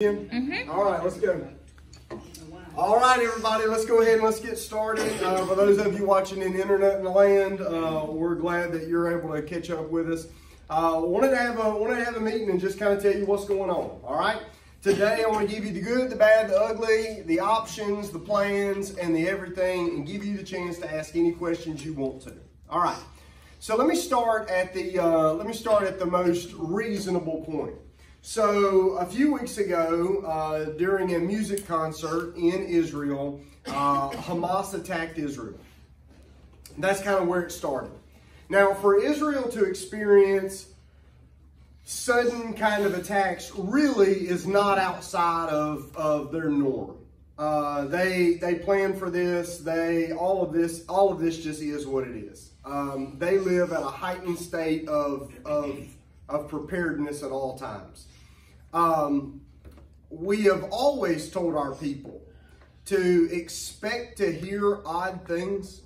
All right, let's go. All right, everybody, let's go ahead and let's get started. For those of you watching in internet and the land, we're glad that you're able to catch up with us. Wanted to have a meeting and just kind of tell you what's going on. All right, today I want to give you the good, the bad, the ugly, the options, the plans, and the everything, and give you the chance to ask any questions you want to. All right, so let me start at the most reasonable point. So a few weeks ago, during a music concert in Israel, Hamas attacked Israel. That's kind of where it started. Now, for Israel to experience sudden kind of attacks really is not outside of their norm. They plan for this. All of this just is what it is. They live at a heightened state of preparedness at all times. We have always told our people to expect to hear odd things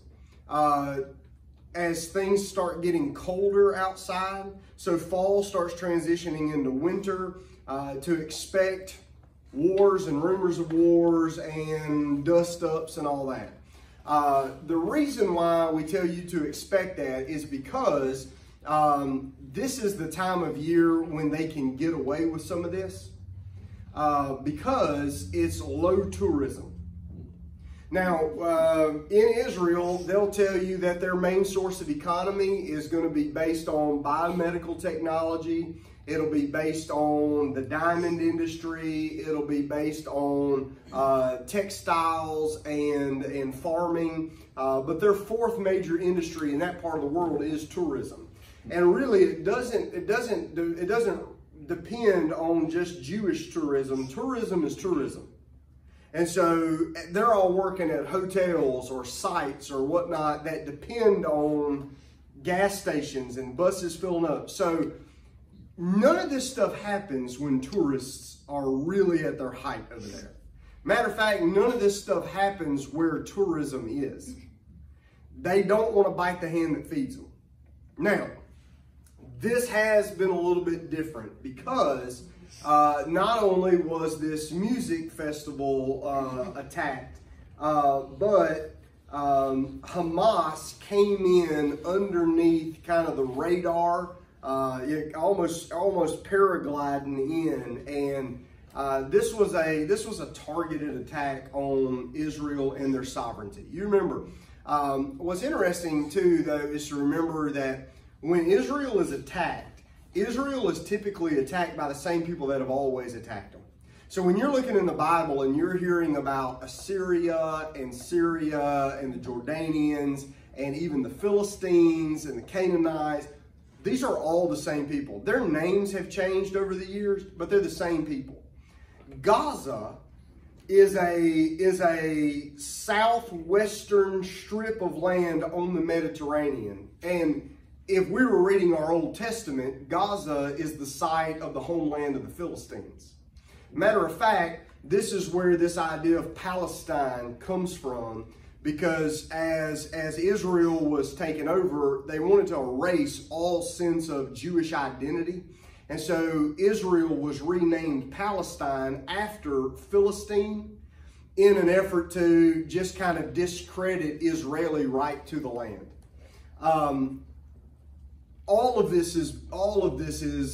as things start getting colder outside. So fall starts transitioning into winter, to expect wars and rumors of wars and dust-ups and all that. The reason why we tell you to expect that is because this is the time of year when they can get away with some of this because it's low tourism. Now, in Israel, they'll tell you that their main source of economy is going to be based on biomedical technology. It'll be based on the diamond industry. It'll be based on textiles and farming. But their fourth major industry in that part of the world is tourism. And really, it doesn't depend on just Jewish tourism. Tourism is tourism. And so they're all working at hotels or sites or whatnot that depend on gas stations and buses filling up. So none of this stuff happens when tourists are really at their height over there. Matter of fact, none of this stuff happens where tourism is. They don't want to bite the hand that feeds them. Now, this has been a little bit different because not only was this music festival attacked, but Hamas came in underneath kind of the radar, almost paragliding in, and this was a targeted attack on Israel and their sovereignty. You remember, what's interesting too, though, is to remember that when Israel is attacked, Israel is typically attacked by the same people that have always attacked them. So when you're looking in the Bible and you're hearing about Assyria and Syria and the Jordanians and even the Philistines and the Canaanites, these are all the same people. Their names have changed over the years, but they're the same people. Gaza is a southwestern strip of land on the Mediterranean. And if we were reading our Old Testament, Gaza is the site of the homeland of the Philistines. Matter of fact, this is where this idea of Palestine comes from, because as Israel was taken over, they wanted to erase all sense of Jewish identity. And so Israel was renamed Palestine after Philistine in an effort to just kind of discredit Israeli right to the land. All of this is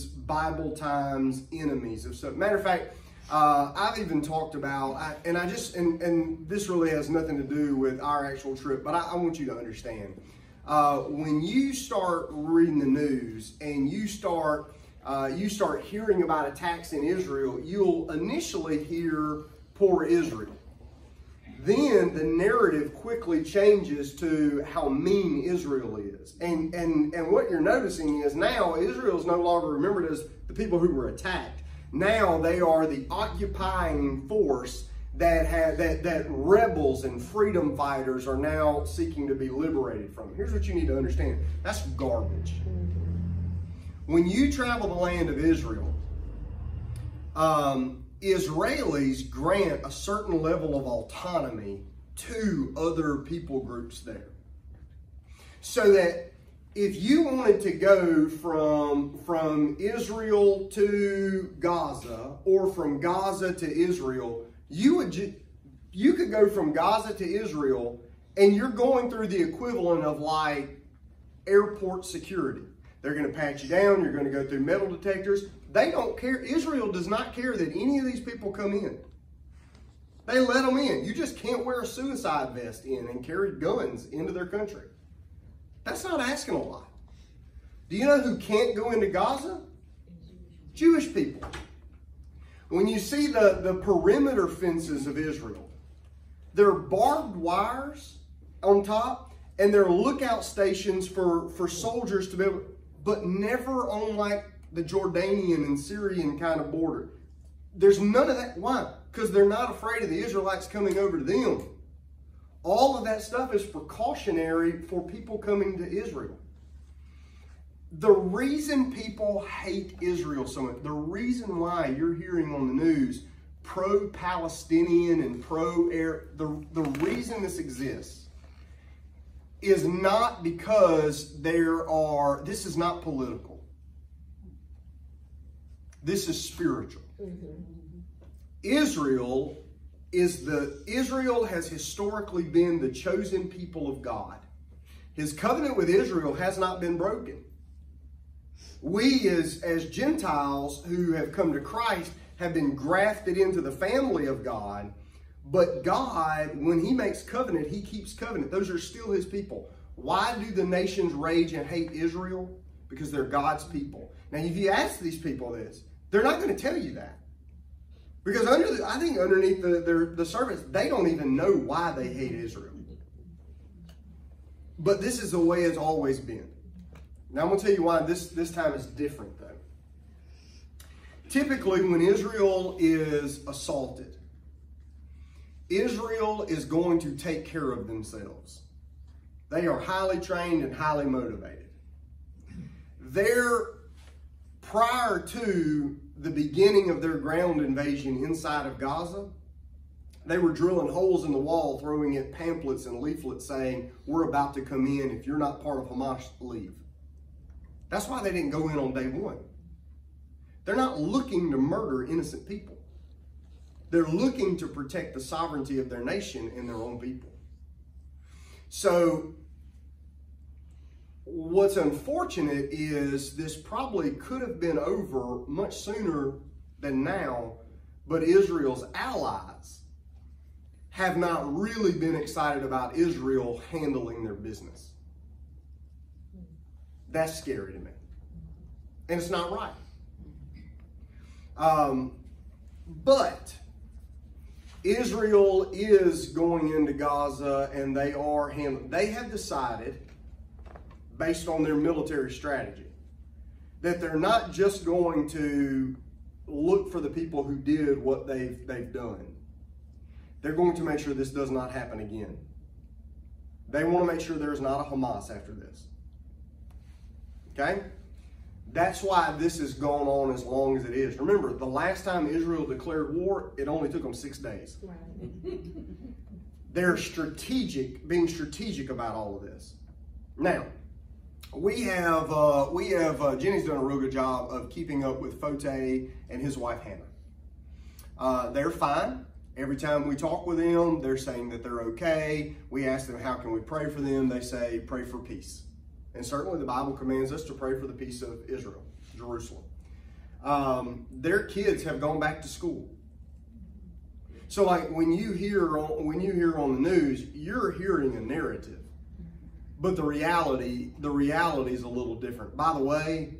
Bible times enemies of stuff. Matter of fact, I've even talked about, and this really has nothing to do with our actual trip, but I want you to understand, when you start reading the news and you start hearing about attacks in Israel, you'll initially hear poor Israel. Then the narrative quickly changes to how mean Israel is. And what you're noticing is now Israel is no longer remembered as the people who were attacked. Now they are the occupying force that rebels and freedom fighters are now seeking to be liberated from. Here's what you need to understand. That's garbage. When you travel the land of Israel, Israelis grant a certain level of autonomy to other people groups there. So that if you wanted to go from Israel to Gaza or from Gaza to Israel, you could go from Gaza to Israel, and you're going through the equivalent of like airport security. They're going to pat you down. You're going to go through metal detectors. They don't care. Israel does not care that any of these people come in. They let them in. You just can't wear a suicide vest in and carry guns into their country. That's not asking a lot. Do you know who can't go into Gaza? Jewish people. When you see the perimeter fences of Israel, there are barbed wires on top, and there are lookout stations for soldiers to be able, but never on like the Jordanian and Syrian kind of border. There's none of that. Why? Because they're not afraid of the Israelites coming over to them. All of that stuff is precautionary for people coming to Israel. The reason people hate Israel so much, the reason why you're hearing on the news pro-Palestinian and pro-Arab, the reason this exists is not because this is not political. This is spiritual. Mm-hmm. Israel has historically been the chosen people of God. His covenant with Israel has not been broken. We as Gentiles who have come to Christ have been grafted into the family of God, but God, when he makes covenant, he keeps covenant. Those are still his people. Why do the nations rage and hate Israel? Because they're God's people. Now, if you ask these people this, they're not going to tell you that. Because I think underneath the surface, they don't even know why they hate Israel. But this is the way it's always been. Now, I'm going to tell you why this time is different, though. Typically, when Israel is assaulted, Israel is going to take care of themselves. They are highly trained and highly motivated. Prior to the beginning of their ground invasion inside of Gaza, they were drilling holes in the wall, throwing in pamphlets and leaflets saying, "We're about to come in. If you're not part of Hamas, leave." That's why they didn't go in on day one. They're not looking to murder innocent people. They're looking to protect the sovereignty of their nation and their own people. So what's unfortunate is this probably could have been over much sooner than now, but Israel's allies have not really been excited about Israel handling their business. That's scary to me. And it's not right. But Israel is going into Gaza, and they have decided, based on their military strategy, that they're not just going to look for the people who did what they've done. They're going to make sure this does not happen again. They want to make sure there's not a Hamas after this. Okay? That's why this has gone on as long as it is. Remember, the last time Israel declared war, it only took them 6 days. Right. They're being strategic about all of this. Now, we have Jenny's done a real good job of keeping up with Fote and his wife Hannah. They're fine. Every time we talk with them, they're saying that they're okay. We ask them, how can we pray for them? They say, pray for peace. And certainly the Bible commands us to pray for the peace of Israel, Jerusalem. Their kids have gone back to school. So like when you hear on the news, you're hearing a narrative. But the reality is a little different. By the way,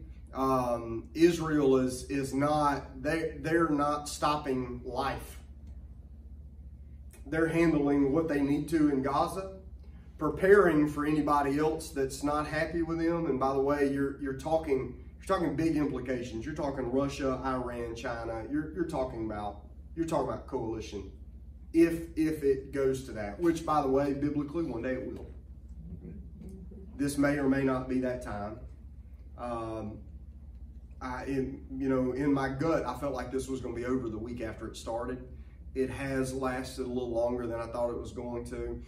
Israel is not, they're not stopping life. They're handling what they need to in Gaza, preparing for anybody else that's not happy with them. And by the way, you're talking big implications. You're talking Russia, Iran, China. You're talking about coalition. If it goes to that, which by the way, biblically, one day it will. This may or may not be that time. In my gut, I felt like this was going to be over the week after it started. It has lasted a little longer than I thought it was going to.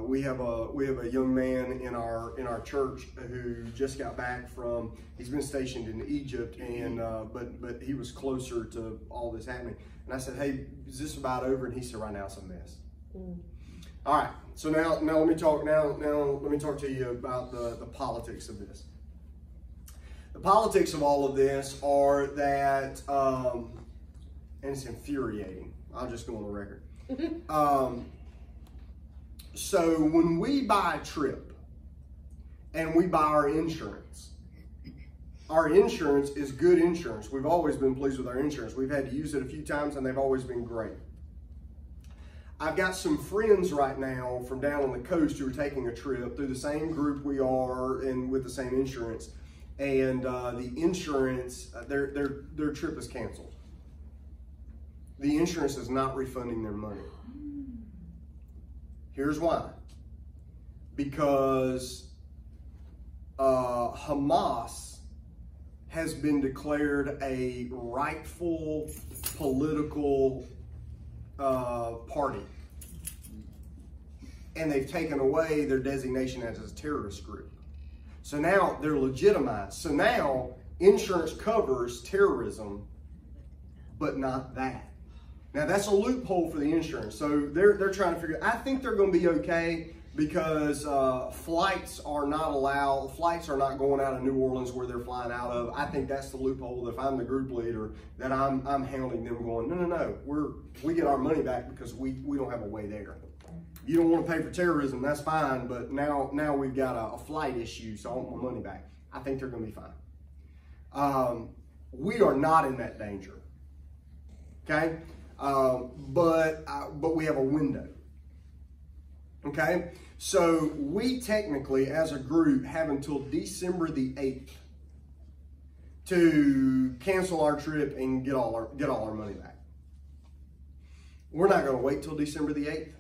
We have a young man in our church who just got back from. He's been stationed in Egypt, and but he was closer to all this happening. And I said, "Hey, is this about over?" And he said, "Right now it's a mess." All right. So now let me talk. Now let me talk to you about the politics of this. The politics of all of this are that, and it's infuriating. I'll just go on the record. So when we buy a trip and we buy our insurance is good insurance. We've always been pleased with our insurance. We've had to use it a few times and they've always been great. I've got some friends right now from down on the coast who are taking a trip through the same group we are and with the same insurance. And the insurance, their trip is canceled. The insurance is not refunding their money. Here's why. Because Hamas has been declared a rightful political party. And they've taken away their designation as a terrorist group. So now they're legitimized. So now insurance covers terrorism, but not that. Now that's a loophole for the insurance. So they're trying to figure it out. I think they're going to be okay because flights are not allowed. Flights are not going out of New Orleans where they're flying out of. I think that's the loophole. If I'm the group leader, that I'm hounding them, going, no, we get our money back because we don't have a way there. You don't want to pay for terrorism, that's fine, but now we've got a flight issue, so I want my money back. I think they're going to be fine. We are not in that danger, okay? But we have a window, okay? So we technically, as a group, have until December the 8th to cancel our trip and get all our money back. We're not going to wait till December the 8th.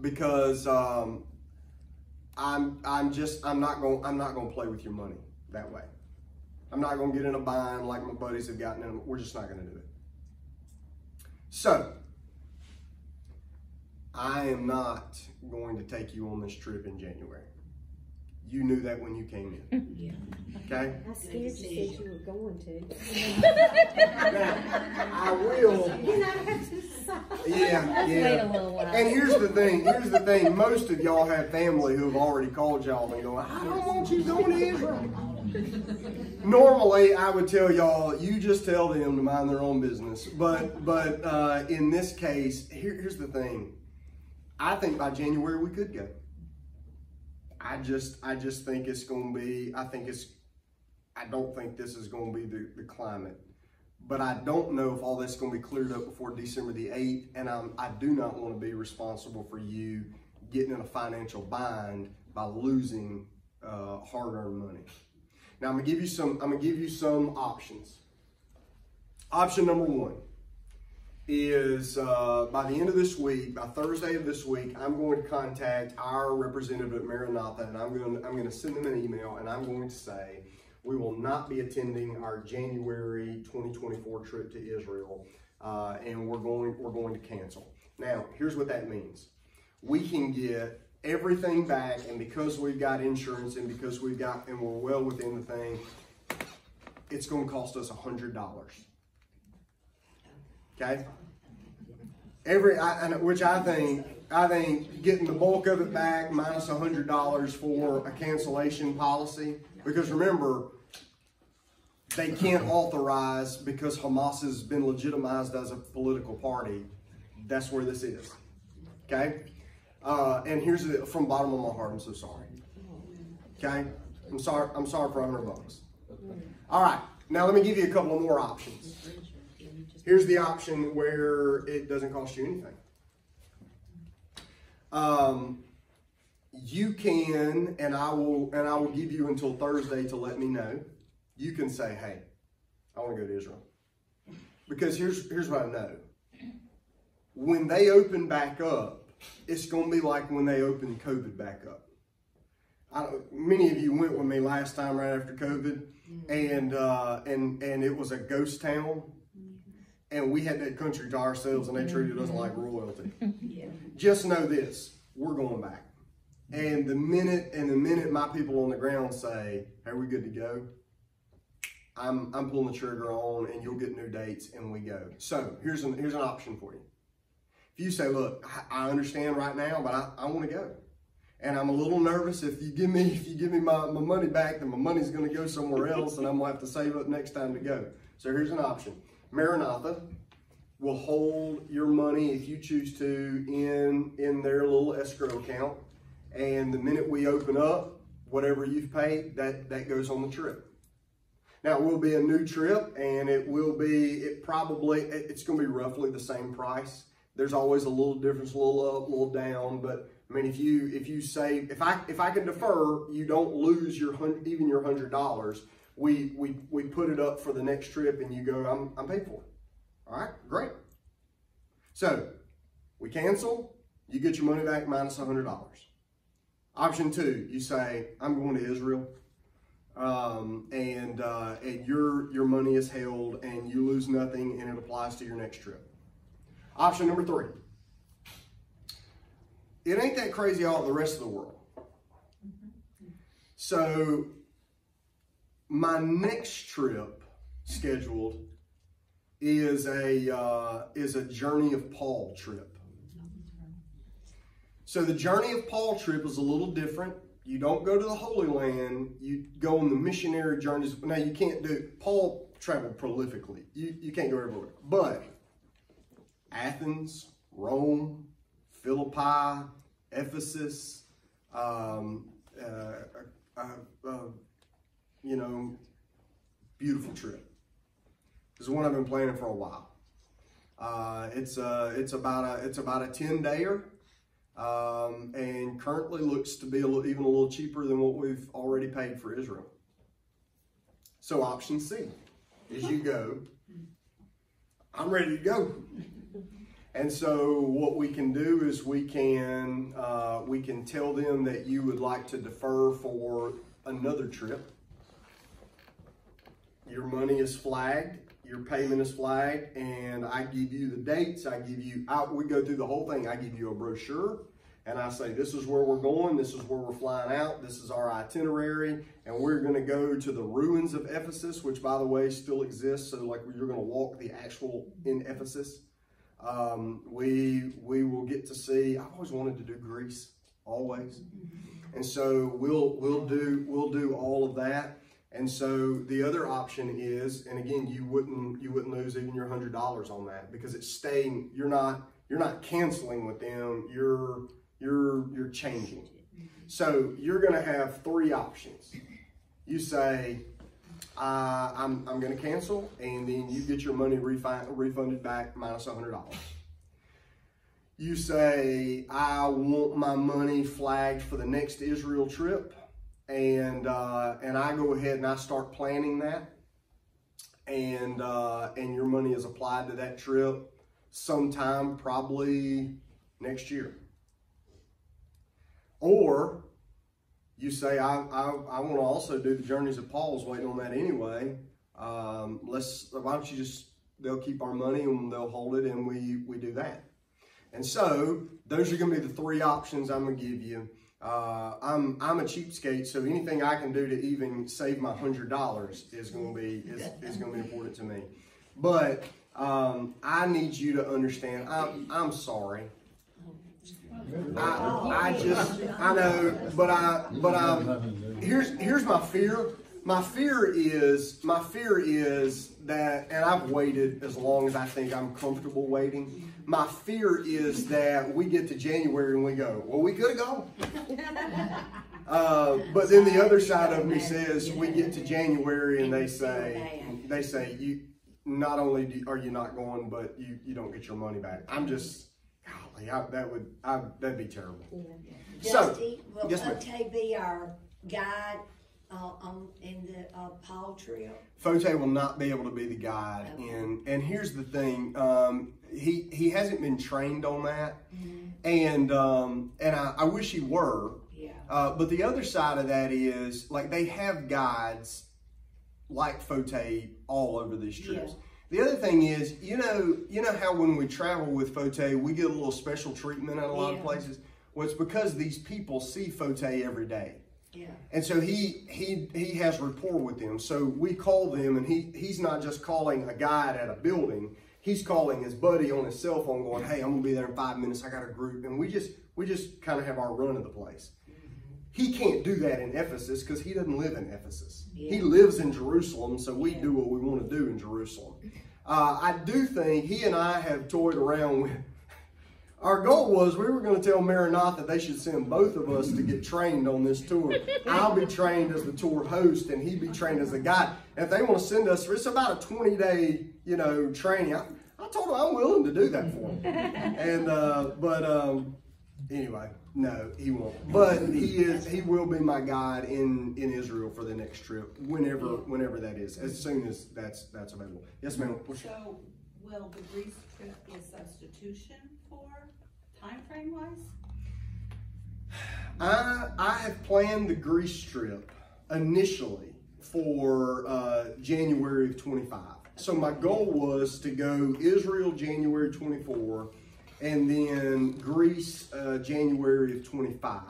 Because I'm not going to play with your money that way. I'm not going to get in a bind like my buddies have gotten in. We're just not going to do it. So I am not going to take you on this trip in January. You knew that when you came in. Yeah. Okay? I scared you said you were going to. Now, I will. You know, that's just yeah. Wait a little while. And here's the thing. Most of y'all have family who have already called y'all and go, I don't want you going to Israel. Normally, I would tell y'all, you just tell them to mind their own business. But in this case, here's the thing. I think by January we could go. I just think it's going to be, I don't think this is going to be the climate. But I don't know if all this is going to be cleared up before December the 8th. And I do not want to be responsible for you getting in a financial bind by losing hard-earned money. Now I'm going to give you some options. Option number one is by the end of this week, by Thursday of this week, I'm going to contact our representative at Maranatha, and I'm going to send them an email, and I'm going to say we will not be attending our January 2024 trip to Israel, and we're going to cancel. Now, here's what that means: we can get everything back, and because we've got insurance, and because we're well within the thing, it's going to cost us $100. Okay, which I think getting the bulk of it back minus $100 for a cancellation policy, because remember, they can't authorize, because Hamas has been legitimized as a political party. That's where this is. Okay, and here's from the bottom of my heart, I'm so sorry. Okay, I'm sorry for $100. All right, now let me give you a couple of more options. Here's the option where it doesn't cost you anything. You can, and I will give you until Thursday to let me know. You can say, hey, I want to go to Israel. Because here's what I know. When they open back up, it's going to be like when they opened COVID back up. Many of you went with me last time right after COVID, and it was a ghost town. and we had that country to ourselves and they treated us like royalty. Yeah. Just know this, we're going back. And the minute my people on the ground say, hey, we're good to go, I'm pulling the trigger on, and you'll get new dates, and we go. So here's an option for you. If you say, look, I understand right now, but I want to go, and I'm a little nervous. If you give me my money back, then my money's going to go somewhere else, and I'm going to have to save up next time to go. So here's an option. Maranatha will hold your money, if you choose to, in their little escrow account, and the minute we open up, whatever you've paid, that goes on the trip. Now, it will be a new trip, and it's going to be roughly the same price. There's always a little difference, a little up, a little down, but I mean, if you say, if I can defer, you don't lose even your $100. We put it up for the next trip, and you go, I'm paid for it. All right, great. So we cancel, you get your money back minus $100. Option 2, you say, I'm going to Israel. And your money is held and you lose nothing, and it applies to your next trip. Option number 3. It ain't that crazy out in the rest of the world. So my next trip scheduled is a Journey of Paul trip. So the Journey of Paul trip is a little different. You don't go to the Holy Land. You go on the missionary journeys. Now, you can't do, Paul traveled prolifically. You can't go everywhere. But Athens, Rome, Philippi, Ephesus, beautiful trip. This is one I've been planning for a while. It's about a 10-dayer. And currently looks to be even a little cheaper than what we've already paid for Israel. So option C is you go, I'm ready to go. And so what we can do is we can tell them that you would like to defer for another trip. Your money is flagged. Your payment is flagged, and I give you the dates. We go through the whole thing. I give you a brochure, and I say, this is where we're going. This is where we're flying out. This is our itinerary, and we're going to go to the ruins of Ephesus, which, by the way, still exists. So, like, you're going to walk the actual in Ephesus. We will get to see. I've always wanted to do Greece, always, and so we'll do all of that. And so the other option is, and again, you wouldn't lose even your $100 on that, because it's staying. You're not canceling with them. You're changing. So you're going to have 3 options. You say, I'm going to cancel, and then you get your money refunded back minus $100. You say, I want my money flagged for the next Israel trip. And I go ahead and I start planning that, and your money is applied to that trip sometime probably next year. Or you say, I want to also do the Journeys of Paul. I was waiting on that anyway. Why don't you they'll keep our money and they'll hold it, and we do that. And so those are going to be the 3 options I'm going to give you. I'm a cheapskate, so anything I can do to even save my $100 is going to be important to me. But I need you to understand. I'm sorry. I know, but here's my fear. My fear is that, and I've waited as long as I think I'm comfortable waiting. My fear is that we get to January and we go, well, we could have gone. But then the other side of me says we get to January and they say you not only are you not going, but you don't get your money back. I'm just, golly, that'd be terrible. Yeah. So, Dusty, will yes, ma'am. Fote be our guide in the Paul trip? Fote will not be able to be the guide, okay. And here's the thing, he hasn't been trained on that, and I wish he were. Yeah. But the other side of that is, like, they have guides like Fote all over these trips. The other thing is, you know how when we travel with Fote, we get a little special treatment at a lot of places? Well, it's because these people see Fote every day. Yeah. And so he has rapport with them. So we call them, and he's not just calling a guide at a building. He's calling his buddy on his cell phone going, hey, I'm going to be there in 5 minutes. I got a group. And we just kind of have our run of the place. He can't do that in Ephesus because he doesn't live in Ephesus. Yeah. He lives in Jerusalem, so we do what we want to do in Jerusalem. I do think he and I have toyed around with, our goal was we were going to tell Maranatha they should send both of us to get trained on this tour. I'll be trained as the tour host and he'd be trained as a guide. And if they want to send us, it's about a 20-day, training. I told them I'm willing to do that for them. And, anyway, no, he won't. But he will be my guide in Israel for the next trip, whenever that is, as soon as that's available. Yes, ma'am. So, will the Greece trip be a substitution for time frame wise? I have planned the Greece trip initially for January of 25. So my goal was to go Israel January 24 and then Greece January of 25.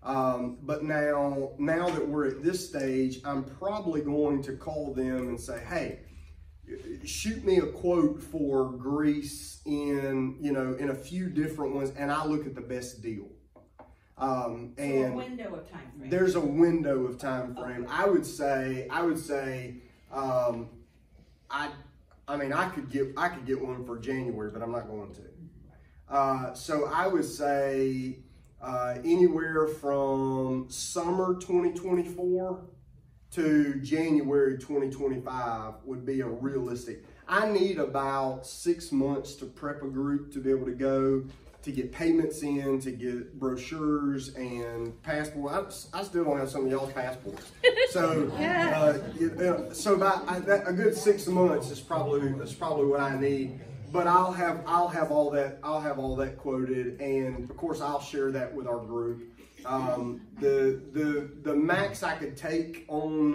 But now that we're at this stage, I'm probably going to call them and say, hey, shoot me a quote for Greece in a few different ones, and I'll look at the best deal. And a window of time frame. There's a window of time frame. I would say, I could get one for January, but I'm not going to. So I would say anywhere from summer 2024 to January 2025 would be a realistic. I need about 6 months to prep a group to be able to go, to get payments in, to get brochures and passports. I still don't have some of y'all's passports. So, so about a good 6 months is probably what I need. But I'll have all that quoted, and of course I'll share that with our group. The max I could take on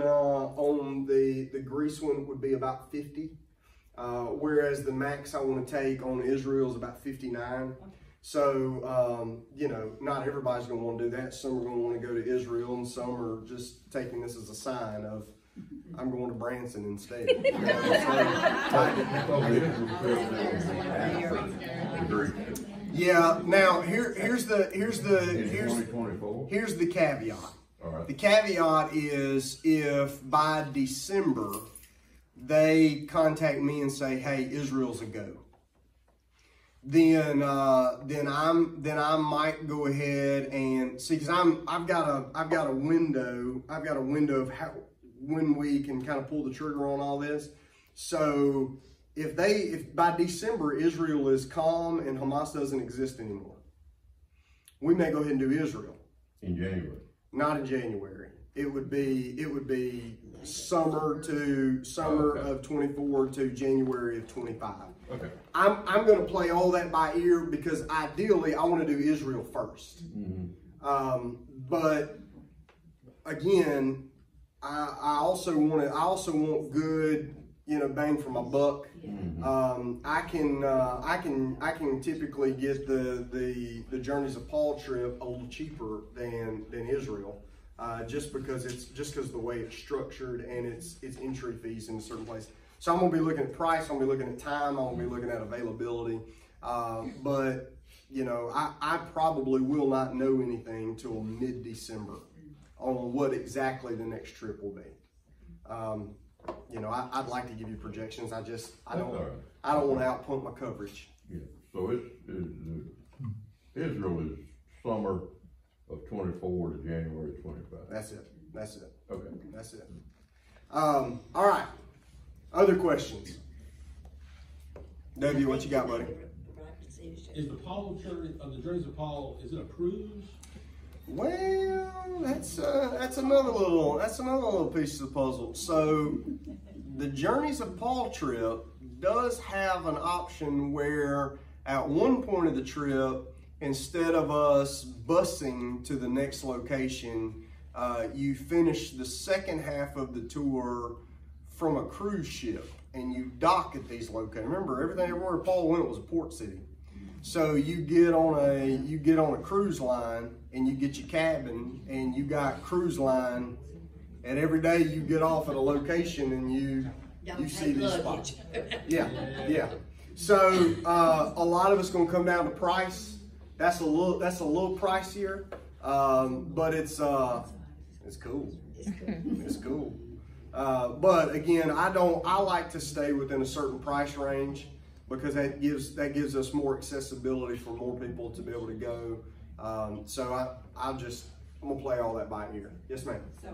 the Greece one would be about 50, whereas the max I want to take on Israel is about 59. So not everybody's going to want to do that. Some are going to want to go to Israel, and some are just taking this as a sign of I'm going to Branson instead. Yeah. Now here's the caveat. All right. The caveat is if by December they contact me and say, "Hey, Israel's a go," then I might go ahead and see, because I've got a window of when we can kind of pull the trigger on all this. So if by December Israel is calm and Hamas doesn't exist anymore, we may go ahead and do Israel. In January? Not in January. It would be summer of 24 to January of 25. Okay. I'm going to play all that by ear because ideally I want to do Israel first. Mm-hmm. But again, I also want good, bang for my buck. Mm-hmm. I can typically get the Journeys of Paul trip a little cheaper than Israel, just because of the way it's structured and its entry fees in a certain place. So I'm gonna be looking at price. I'm gonna be looking at time. I'm gonna be looking at availability. But I probably will not know anything till mid-December on what exactly the next trip will be. I'd like to give you projections. I don't want to outpump my coverage. Yeah. So Israel is summer of 24 to January 25. That's it. Okay. That's it. All right. Other questions? W, what you got, buddy? Is the Paul journey of the Journeys of Paul, is it a cruise? Well, that's another little piece of the puzzle. So the Journeys of Paul trip does have an option where at one point of the trip, instead of us busing to the next location, you finish the second half of the tour from a cruise ship. and you dock at these locations. Remember, everywhere Paul went was a port city. So you get on a cruise line and you get your cabin and you got cruise line, and every day you get off at a location and you see these spots. Yeah. So a lot of it's going to come down to price. That's a little pricier, but it's cool. It's cool. But again, I like to stay within a certain price range, because that gives us more accessibility for more people to be able to go. So I'm gonna play all that by ear. Yes, ma'am. So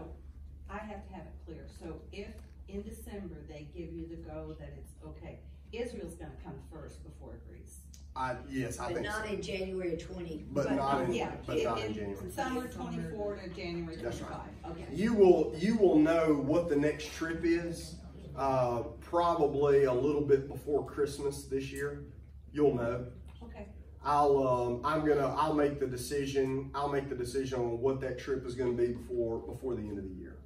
I have to have it clear. So if in December they give you the go that it's okay, Israel's gonna come first before Greece. Yes, I But think not so. in January 20. But not in in January. Summer 24 to January 25. That's right. Okay. You will know what the next trip is probably a little bit before Christmas this year. You'll know. Okay. I'll make the decision. I'll make the decision on what that trip is going to be before the end of the year.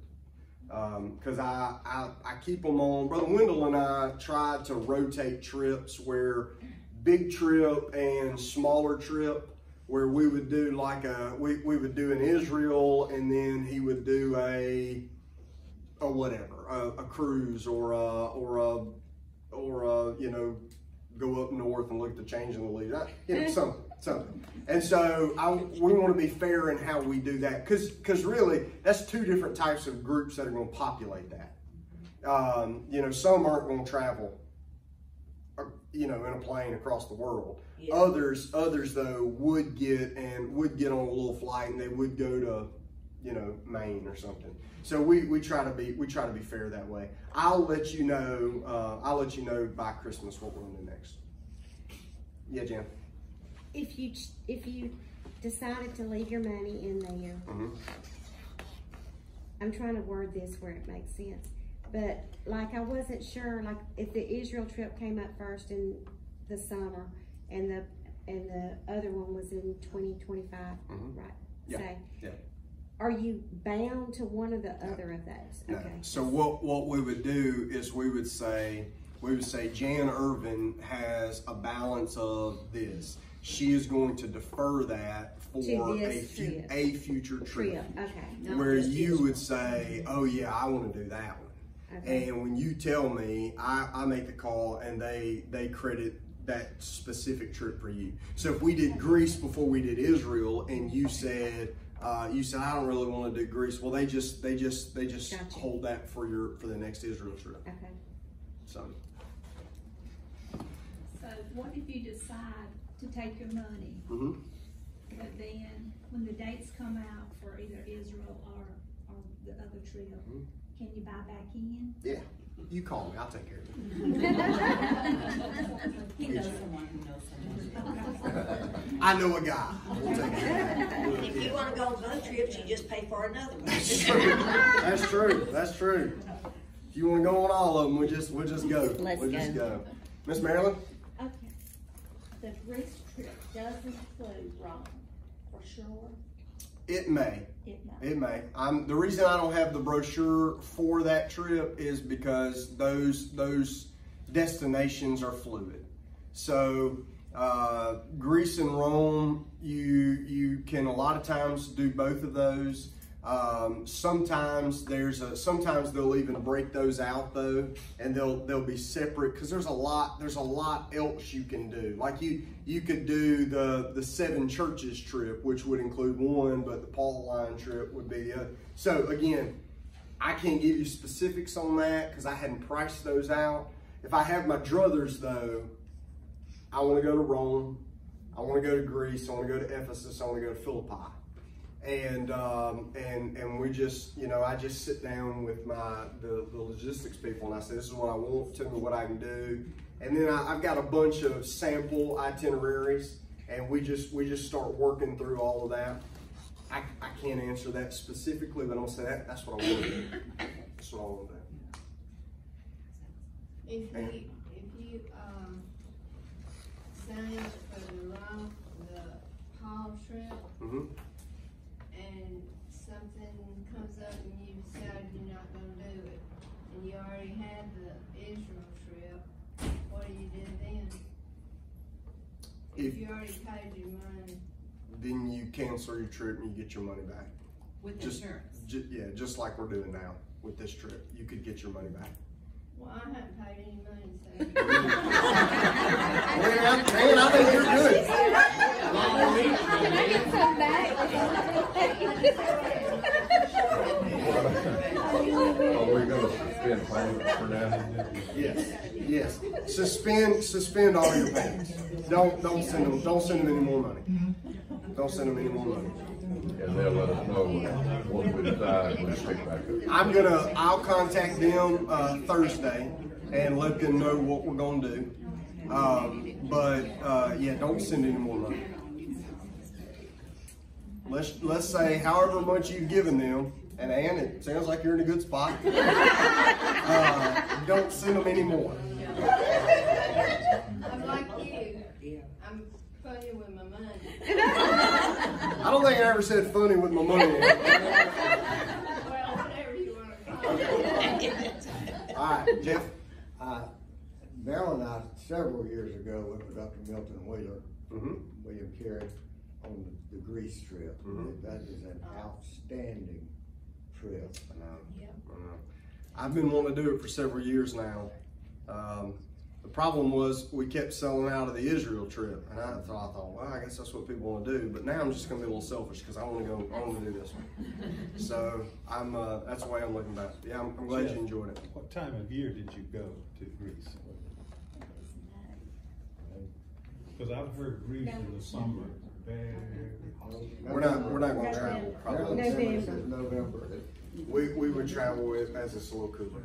Because I keep them on. Brother Wendell and I tried to rotate trips where big trip and smaller trip, where we would do like we would do in Israel, and then he would do a cruise or go up north and look at the change in the lead, something. And so we want to be fair in how we do that, because really that's two different types of groups that are going to populate that. Some aren't going to travel in a plane across the world. Yeah. Others though would get on a little flight, and they would go to Maine or something. So we try to be fair that way. I'll let you know by Christmas what we're gonna do next. Yeah, Jan. If you decided to leave your money in there, I'm trying to word this where it makes sense. But like, I wasn't sure, like, if the Israel trip came up first in the summer and the other one was in 2025, right? Yeah. Say, yeah. Are you bound to one or the other of those? No. Okay. So what we would do is we would say Jan Irvin has a balance of this. She is going to defer that for a future trip. Okay. Where you would say, oh yeah, I want to do that one. Okay. And when you tell me, I make the call, and they credit that specific trip for you. So if we did Greece before we did Israel, and you said I don't really want to do Greece, well, they just gotcha. Hold that for the next Israel trip. Okay. So what if you decide to take your money, but then when the dates come out for either Israel or the other trip, can you buy back in? Yeah. You call me, I'll take care of you. He knows someone who knows someone. I know a guy. We'll take care of If you want to go on both trips, you just pay for another one. That's true. That's true. If you want to go on all of them, we'll just go. Let's go. Miss Marilyn? Okay. The Greece trip does include Rome, for sure. It may. It may. The reason I don't have the brochure for that trip is because those destinations are fluid. So Greece and Rome, you can a lot of times do both of those. Sometimes they'll even break those out though, and they'll be separate, because there's a lot else you can do. Like you could do the 7 churches trip, which would include one, but the Pauline trip would be the other. So again, I can't give you specifics on that because I hadn't priced those out. If I have my druthers though, I want to go to Rome, I want to go to Greece, I want to go to Ephesus, I want to go to Philippi. And we just, I just sit down with the logistics people, and I say, this is what I want, tell me what I can do. And then I've got a bunch of sample itineraries, and we just start working through all of that. I can't answer that specifically, but I'm gonna say that's what I want to do. That's what I want to do. If you sign up for the Paul trip, and something comes up and you decide you're not going to do it, and you already had the Israel trip, what do you do then? If you already paid your money. Then you cancel your trip and you get your money back. With Just- insurance. Yeah, just like we're doing now with this trip. You could get your money back. Well, I haven't paid any money, so. Man, I think you're good. Can I get some back? Are we gonna suspend payments for now? Yes. Suspend all your payments. Don't send them any more money. Don't send them any more money. And they'll let us know what we decide when we pick back up. I'll contact them Thursday and let them know what we're gonna do. Yeah, don't send any more money. Let's say however much you've given them, and Ann, it sounds like you're in a good spot. Don't send them any more. I'm like you. I'm funny with my money. I don't think I ever said funny with my money. Well, whatever you want to call it. All right, Jeff. Val and I, several years ago, went with Dr. Milton Wheeler, Mm-hmm. William Carey, on the Greece trip. Mhm. That is an outstanding trip. I've been wanting to do it for several years now. The problem was we kept selling out of the Israel trip, and I thought, well, I guess that's what people want to do. But now I'm just going to be a little selfish because I want to do this one. So that's the way I'm looking at it. Yeah, I'm glad you enjoyed it. What time of year did you go to Greece? Because I've heard Greece in the summer, very hot. We're not going to travel probably. November. We would travel as a slow cooler.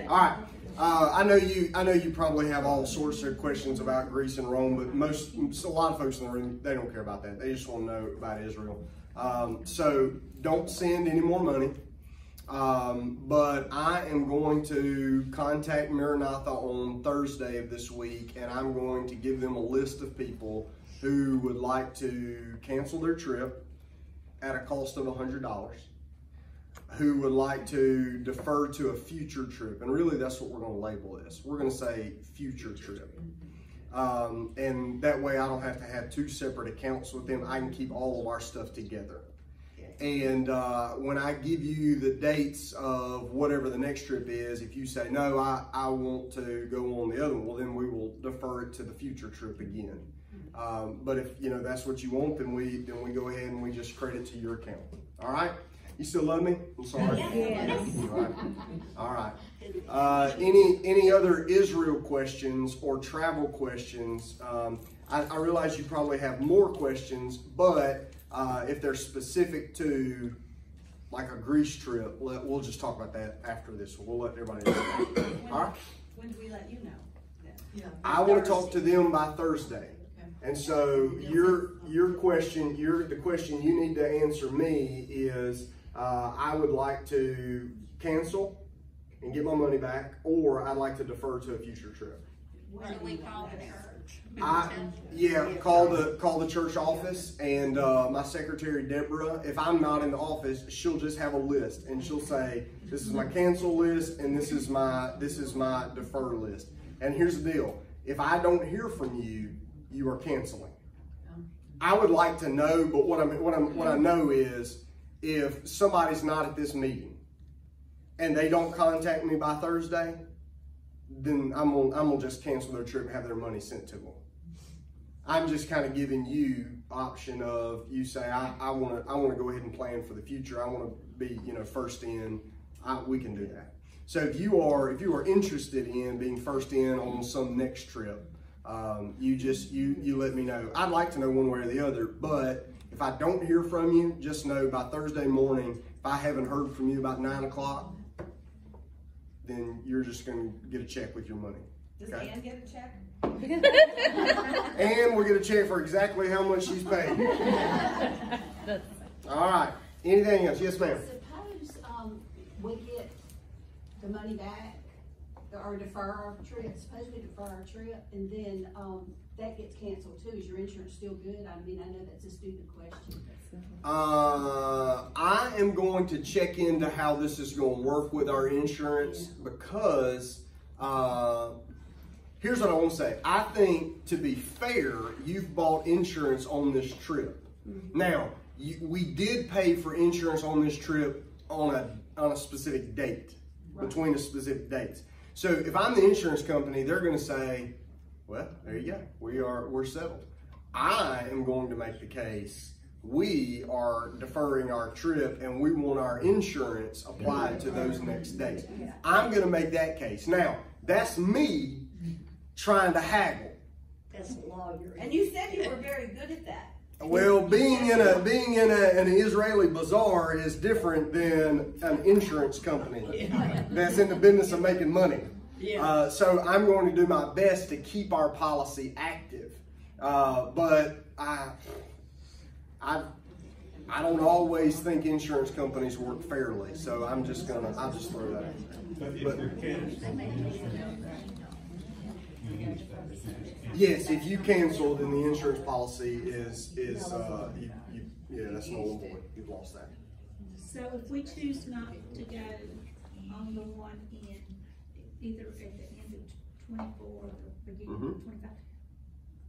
All right. I know you probably have all sorts of questions about Greece and Rome, but a lot of folks in the room, they don't care about that. They just want to know about Israel. So don't send any more money. But I am going to contact Maranatha on Thursday of this week, and I'm going to give them a list of people who would like to cancel their trip at a cost of $100. Who would like to defer to a future trip. And really that's what we're going to label this. We're going to say future trip. And that way I don't have to have two separate accounts with them. I can keep all of our stuff together. And when I give you the dates of whatever the next trip is, if you say, no, I want to go on the other one, well, then we will defer it to the future trip again. But if that's what you want, then we go ahead and we just credit to your account. All right? You still love me? I'm sorry. Yes. All right. Any other Israel questions or travel questions? I realize you probably have more questions, but if they're specific to like a Greece trip, we'll just talk about that after this. We'll let everybody know. All right. When do we let you know? Yeah. I want to talk to them by Thursday. And so your question, the question you need to answer me is, I would like to cancel and get my money back, or I'd like to defer to a future trip. When do we call the church? Call the church office, and my secretary Deborah, if I'm not in the office, she'll just have a list and she'll say, this is my cancel list and this is my defer list. And here's the deal. If I don't hear from you, you are canceling. I would like to know, but what I know is if somebody's not at this meeting and they don't contact me by Thursday, then I'm gonna just cancel their trip and have their money sent to them. I'm just kind of giving you option of, you say I want to go ahead and plan for the future. I want to be first in. We can do that. So if you are interested in being first in on some next trip, you let me know. I'd like to know one way or the other, but if I don't hear from you, just know by Thursday morning, if I haven't heard from you about 9 o'clock, then you're just going to get a check with your money. Does Okay? Ann get a check? And we'll get a check for exactly how much she's paid. All right. Anything else? Yes, ma'am. Suppose we get the money back or defer our trip. Suppose we defer our trip and then that gets canceled too. Is your insurance still good? I mean, I know that's a stupid question. I am going to check into how this is going to work with our insurance because here's what I want to say. I think, to be fair, you've bought insurance on this trip. Now, we did pay for insurance on this trip on a specific date, between the specific dates. So if I'm the insurance company, they're going to say, well, there you go. We're settled. I am going to make the case we are deferring our trip and we want our insurance applied to those next dates. I'm going to make that case. Now, that's me trying to haggle. That's a lawyer. And you said you were very good at that. Well, being in an Israeli bazaar is different than an insurance company that's in the business of making money. So I'm going to do my best to keep our policy active. But I don't always think insurance companies work fairly. So I'll just throw that out. But yes, if you cancel, then the insurance policy is that's null and void. You've lost that. So if we choose not to go on the one in either at the end of 24 or the beginning of 25,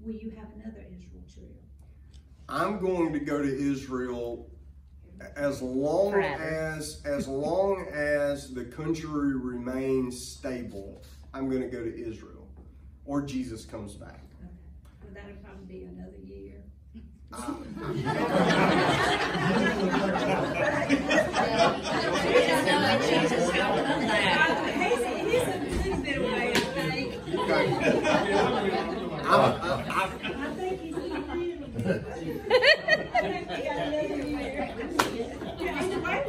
will you have another Israel trip? I'm going to go to Israel as long as the country remains stable. I'm going to go to Israel, or Jesus comes back. Okay. Well, that'll probably be another year. He's a little bit away, I think. I think he's a little bit.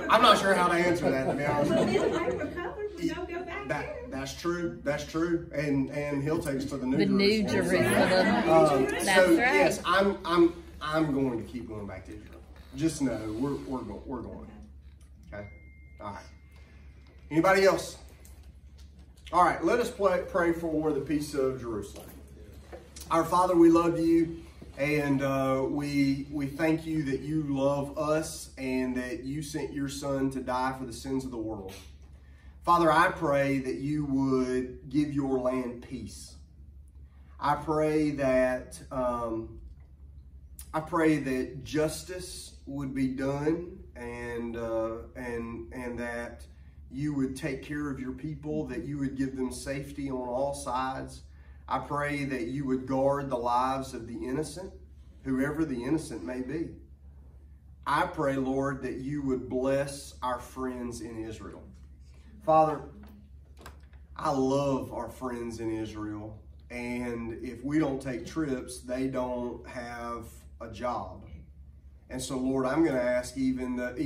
I'm not sure how to answer that, to be honest with you. Well, we're covered. We don't go back there. That's true. That's true. And he'll take us to the New Jerusalem. That's right. Yes, I'm going to keep going back to Israel. Just know we're going. Okay. All right. Anybody else? All right. Let us pray for the peace of Jerusalem. Our Father, we love you. And we thank you that you love us and that you sent your Son to die for the sins of the world. Father, I pray that you would give your land peace. I pray that justice would be done and that you would take care of your people, that you would give them safety on all sides. I pray that you would guard the lives of the innocent, whoever the innocent may be. I pray, Lord, that you would bless our friends in Israel. Father, I love our friends in Israel, and if we don't take trips, they don't have a job. And so, Lord, I'm going to ask even that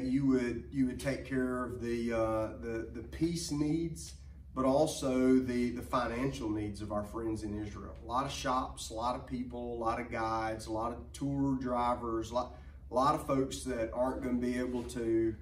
you would take care of the peace needs, but also the financial needs of our friends in Israel. A lot of shops, a lot of people, a lot of guides, a lot of tour drivers, a lot of folks that aren't going to be able to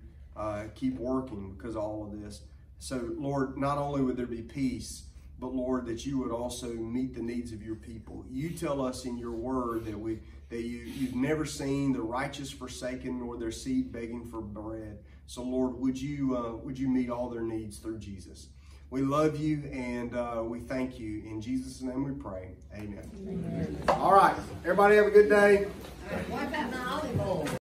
keep working because of all of this. So, Lord, not only would there be peace, but Lord, that you would also meet the needs of your people. You tell us in your word that you've never seen the righteous forsaken nor their seed begging for bread. So, Lord, would you meet all their needs through Jesus? We love you and we thank you. In Jesus' name we pray. Amen. All right. Everybody have a good day. What about my olive oil?